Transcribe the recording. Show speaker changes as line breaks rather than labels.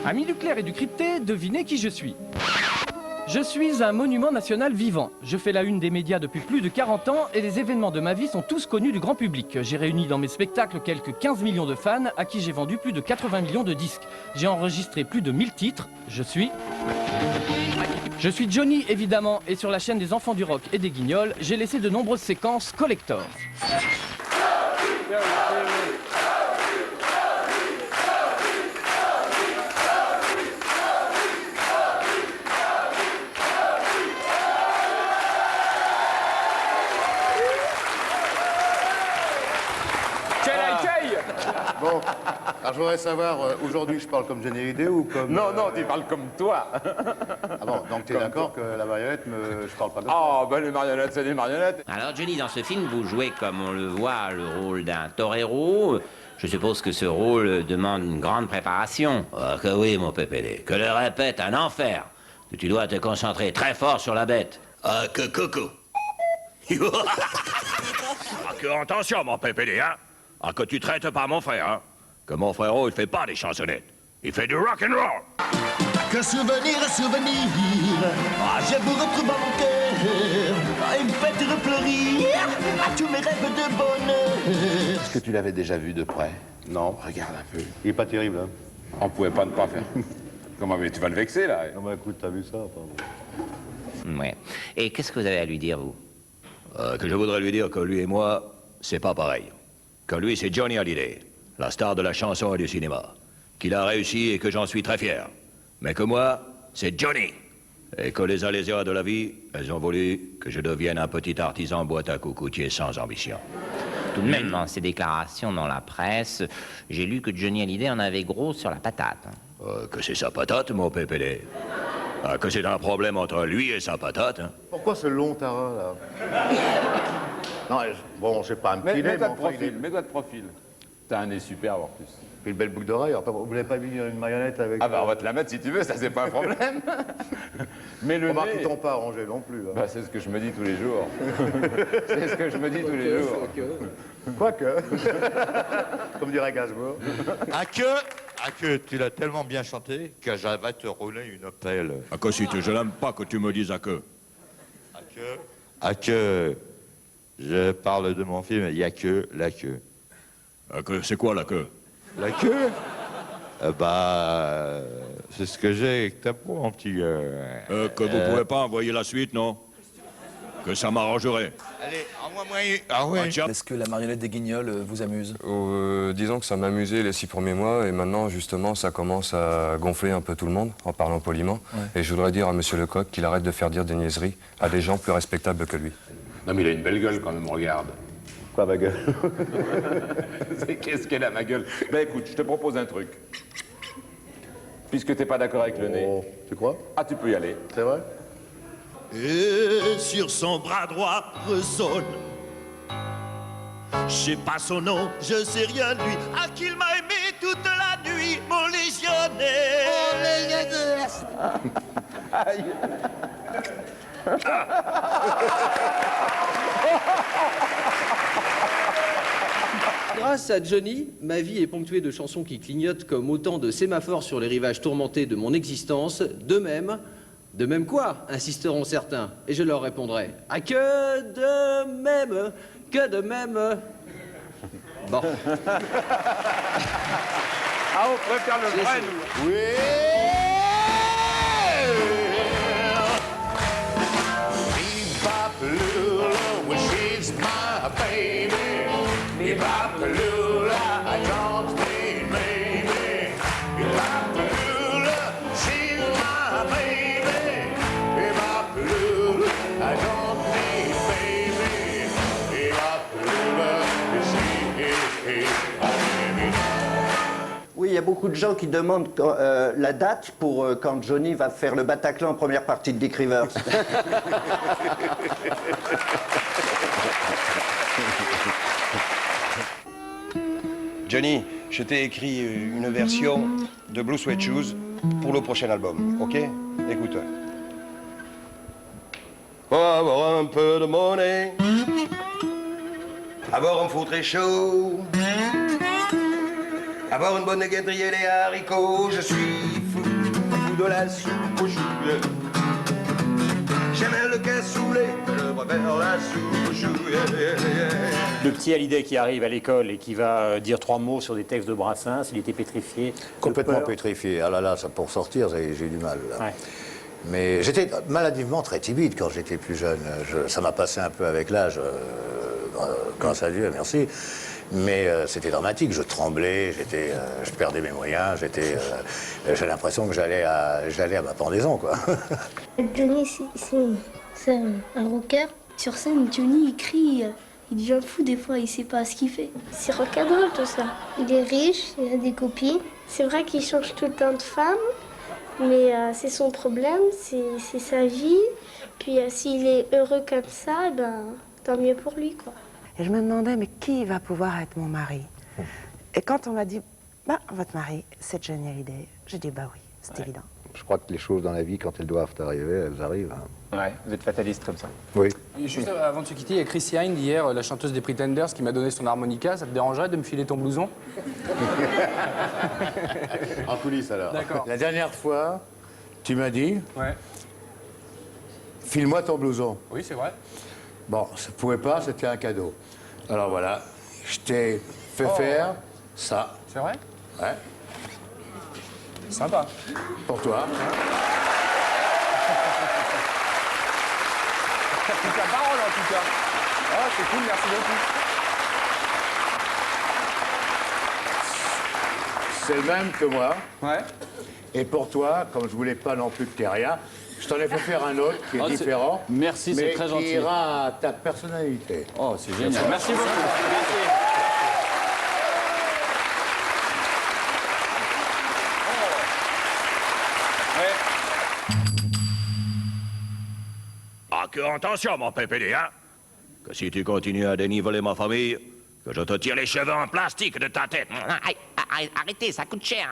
Amis du clair et du crypté, devinez qui je suis. Je suis un monument national vivant. Je fais la une des médias depuis plus de 40 ans et les événements de ma vie sont tous connus du grand public. J'ai réuni dans mes spectacles quelques 15 millions de fans à qui j'ai vendu plus de 80 millions de disques. J'ai enregistré plus de 1000 titres. Je suis Johnny, évidemment, et sur la chaîne des Enfants du Rock et des Guignols, j'ai laissé de nombreuses séquences collector.
Bon, alors je voudrais savoir, aujourd'hui je parle comme Johnny Hallyday ou comme...
Non, non, tu parles comme toi.
Ah bon, donc t'es d'accord que la marionnette, je parle pas de ça.
Oh, ben les marionnettes, c'est des marionnettes.
Alors Johnny, dans ce film, vous jouez, comme on le voit, le rôle d'un torero. Je suppose que ce rôle demande une grande préparation. Oh, que oui, mon pépélé, que le répète un enfer. Que tu dois te concentrer très fort sur la bête. Ah, que coco.
Ah, que attention, mon pépélé, hein. Ah, que tu traites pas mon frère, hein. Que mon frérot, il fait pas des chansonnettes. Il fait du rock and roll.
Que souvenir, souvenir, ah, je vous retrouve dans mon cœur, ah, et me faites refleurir à tous mes rêves de bonheur.
Est-ce que tu l'avais déjà vu de près?
Non.
Regarde un peu.
Il est pas terrible, hein.
On pouvait pas ne pas faire. Comment, mais tu vas le vexer, là.
Non, mais écoute, t'as vu ça, pardon.
Ouais. Et qu'est-ce que vous avez à lui dire, vous?
Que je voudrais lui dire que lui et moi, c'est pas pareil. Que lui, c'est Johnny Hallyday, la star de la chanson et du cinéma. Qu'il a réussi et que j'en suis très fier. Mais que moi, c'est Johnny. Et que les aléas de la vie, elles ont voulu que je devienne un petit artisan boîte à coucoutier sans ambition.
Tout de même, dans ses déclarations dans la presse, j'ai lu que Johnny Hallyday en avait gros sur la patate.
Que c'est sa patate, mon pépélé. Que c'est un problème entre lui et sa patate. Hein.
Pourquoi ce long tarin, là? Non, bon, c'est pas un petit nez, mais
Mets-toi de
enfin,
profil, mets-toi de profil. T'as un nez superbe, en plus.
Puis une belle boucle d'oreille. Vous l'avez pas mis une marionnette avec...
Ah bah on va te la mettre si tu veux, ça c'est pas un problème. Mais le
Remarque,
nez...
ils t'ont pas arrangé non plus. Hein.
Bah c'est ce que je me dis tous les jours. C'est ce que je me dis tous les jours.
Quoique. Comme dirait Gainsbourg.
À que tu l'as tellement bien chanté que j'avais te rouler une pelle.
À que si je n'aime pas que tu me dises à que.
À que je parle de mon film, il n'y a que la queue.
À que c'est quoi la queue?
La queue c'est ce que j'ai avec ta peau, mon petit gars.
Que vous pouvez pas envoyer la suite, non? Que ça m'arrangerait.
Allez, envoie-moi une... Ah ouais.
Est-ce que la marionnette des Guignols vous amuse?
Disons que ça m'amusait les 6 premiers mois et maintenant justement ça commence à gonfler un peu tout le monde en parlant poliment. Ouais. Et je voudrais dire à Monsieur Lecoq qu'il arrête de faire dire des niaiseries à des gens plus respectables que lui.
Non mais il a une belle gueule quand même, regarde.
Quoi, ma gueule?
Qu'est-ce qu'elle a, ma gueule? Ben écoute, je te propose un truc. Puisque t'es pas d'accord avec le nez.
Tu crois?
Ah, tu peux y aller.
C'est vrai?
Et sur son bras droit ressonne. Je sais pas son nom, je sais rien de lui. Ah, qu'il m'a aimé toute la nuit, mon légionnaire. Mon légionnaire.
Aïe.
Grâce à Johnny, ma vie est ponctuée de chansons qui clignotent comme autant de sémaphores sur les rivages tourmentés de mon existence. De même quoi, insisteront certains. Et je leur répondrai, ah que de même, que de même. Bon.
Ah, on préfère le vrai, nous.
Oui. She's my baby. Bebop-a-lula, I don't mean maybe. Bebop-a-lula, she's my baby. Bebop-a-lula, I don't mean baby. Bebop-a-lula, she's my baby.
Oui, il y a beaucoup de gens qui demandent la date pour quand Johnny va faire le Bataclan en première partie de Dick Rivers.
Johnny, je t'ai écrit une version de Blue Suede Shoes pour le prochain album, ok? Écoute. Pour avoir un peu de monnaie, avoir un four très chaud, avoir une bonne gaîtrie et des haricots, je suis fou. de la soupe aux choux. J'aime le cassoulet, je préfère la soupe aux choux.
Le petit Hallyday qui arrive à l'école et qui va dire 3 mots sur des textes de Brassens, il était pétrifié.
Complètement pétrifié. Ah là là, ça, pour sortir, j'ai du mal. Là.
Ouais.
Mais j'étais maladivement très timide quand j'étais plus jeune. Ça m'a passé un peu avec l'âge, grâce à Dieu, merci. Mais c'était dramatique, je tremblais, je perdais mes moyens, j'ai l'impression que j'allais à ma pendaison, quoi.
Johnny, c'est un rocker. Sur scène, Johnny, il crie, il devient fou des fois, il sait pas ce qu'il fait. C'est rock'n'roll tout ça. Il est riche, il a des copines. C'est vrai qu'il change tout le temps de femme, mais c'est son problème, c'est sa vie. Puis s'il est heureux comme ça, ben, tant mieux pour lui, quoi.
Et je me demandais, mais qui va pouvoir être mon mari? Et quand on m'a dit, bah, votre mari, c'est Johnny Hallyday, j'ai dit, bah oui, c'est évident.
Je crois que les choses dans la vie, quand elles doivent arriver, elles arrivent.
Ouais, vous êtes fataliste comme ça.
Oui.
Et juste avant de se quitter, il y a Chrissy Hynde hier, la chanteuse des Pretenders, qui m'a donné son harmonica. Ça te dérangerait de me filer ton blouson?
En coulisses, alors.
D'accord.
La dernière fois, tu m'as dit,
Ouais.
file-moi ton blouson.
Oui, c'est vrai.
Bon, ça ne pouvait pas, c'était un cadeau. Alors voilà, je t'ai fait faire ça.
C'est vrai?
Ouais.
Sympa.
Pour toi.
C'est ta parole en tout cas. Ah, c'est cool, merci beaucoup.
C'est le même que moi.
Ouais.
Et pour toi, comme je voulais pas non plus que t'aies rien, je t'en ai fait faire un autre qui est différent.
Merci, c'est très gentil.
Mais qui ira à ta personnalité.
Oh, c'est génial. Merci beaucoup. Merci.
Ah, que attention, mon pépédé, hein? Que si tu continues à déniveler ma famille, que je te tire les cheveux en plastique de ta tête.
Arrêtez, ça coûte cher.